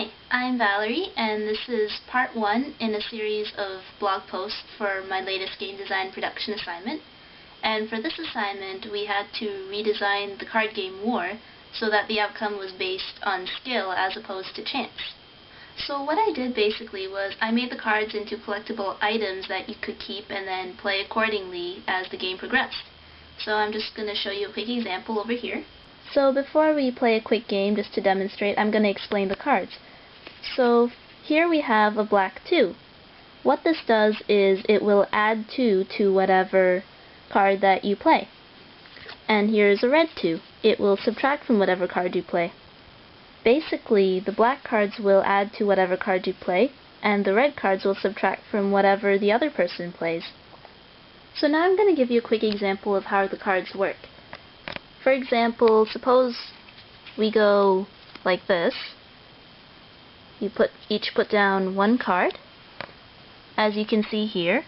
Hi, I'm Valerie, and this is part 1 in a series of blog posts for my latest game design production assignment. And for this assignment, we had to redesign the card game War so that the outcome was based on skill as opposed to chance. So what I did basically was I made the cards into collectible items that you could keep and then play accordingly as the game progressed. So I'm just going to show you a quick example over here. So before we play a quick game, just to demonstrate, I'm going to explain the cards. So here we have a black 2. What this does is it will add 2 to whatever card that you play. And here's a red 2. It will subtract from whatever card you play. Basically, the black cards will add to whatever card you play, and the red cards will subtract from whatever the other person plays. So now I'm going to give you a quick example of how the cards work. For example, suppose we go like this. You each put down one card. As you can see here,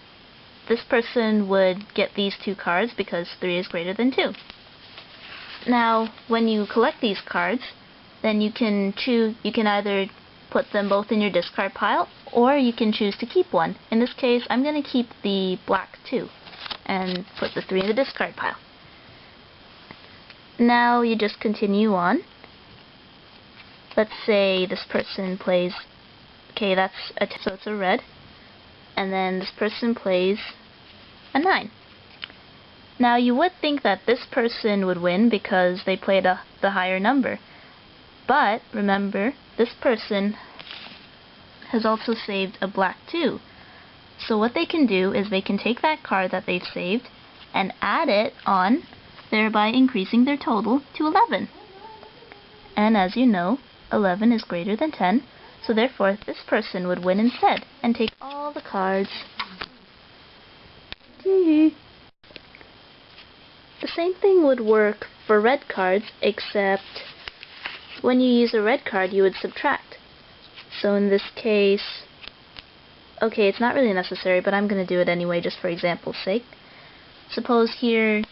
this person would get these 2 cards because 3 is greater than 2. Now, when you collect these cards, then you can either put them both in your discard pile, or you can choose to keep one. In this case, I'm going to keep the black 2 and put the 3 in the discard pile. Now you just continue on. Let's say this person plays, okay, so it's a red, and then this person plays a 9. Now you would think that this person would win because they played the higher number, but remember, this person has also saved a black 2. So what they can do is they can take that card that they've saved and add it on, thereby increasing their total to 11. And as you know, 11 is greater than 10, so therefore this person would win instead and take all the cards. The same thing would work for red cards, except when you use a red card you would subtract. So in this case, okay, it's not really necessary, but I'm going to do it anyway just for example's sake. Suppose here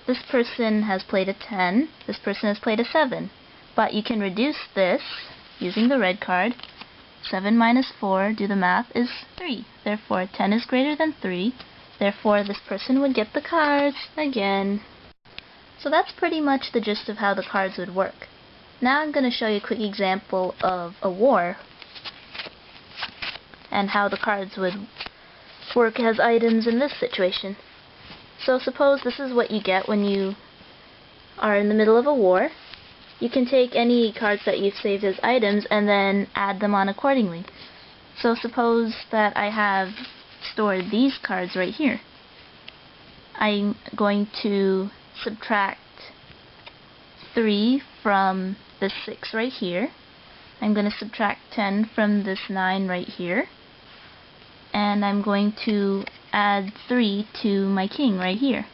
this person has played a 10, this person has played a 7, but you can reduce this using the red card. 7 minus 4, do the math, is 3. Therefore 10 is greater than 3, therefore this person would get the cards again. So that's pretty much the gist of how the cards would work. Now I'm going to show you a quick example of a war and how the cards would work as items in this situation. So suppose this is what you get when you are in the middle of a war. You can take any cards that you've saved as items and then add them on accordingly. So suppose that I have stored these cards right here. I'm going to subtract 3 from this 6 right here. I'm going to subtract 10 from this 9 right here. And I'm going to add 3 to my king right here.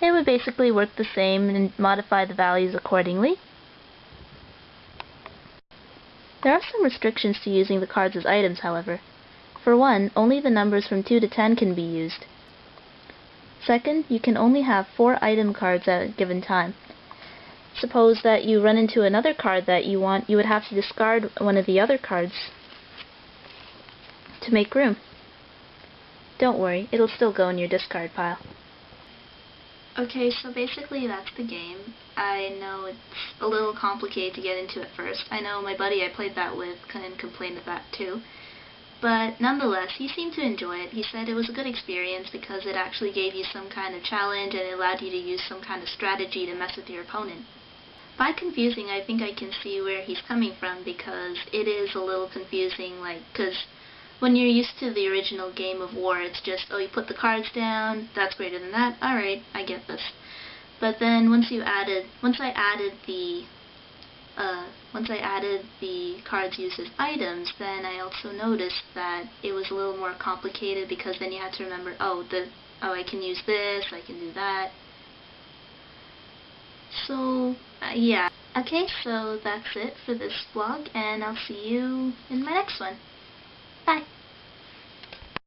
It would basically work the same and modify the values accordingly. There are some restrictions to using the cards as items, however. For one, only the numbers from 2 to 10 can be used. Second, you can only have 4 item cards at a given time. Suppose that you run into another card that you want, you would have to discard one of the other cards to make room. Don't worry, it'll still go in your discard pile. Okay, so basically that's the game. I know it's a little complicated to get into at first. I know my buddy I played that with kind of complained of that too. But nonetheless, he seemed to enjoy it. He said it was a good experience because it actually gave you some kind of challenge and it allowed you to use some kind of strategy to mess with your opponent. By confusing, I think I can see where he's coming from, because it is a little confusing, because when you're used to the original game of War, it's just, oh, you put the cards down, that's greater than that, alright, I get this. But then once I added the cards used as items, then I also noticed that it was a little more complicated, because then you had to remember, I can use this, I can do that. So, yeah. Okay, so that's it for this vlog, and I'll see you in my next one. Bye!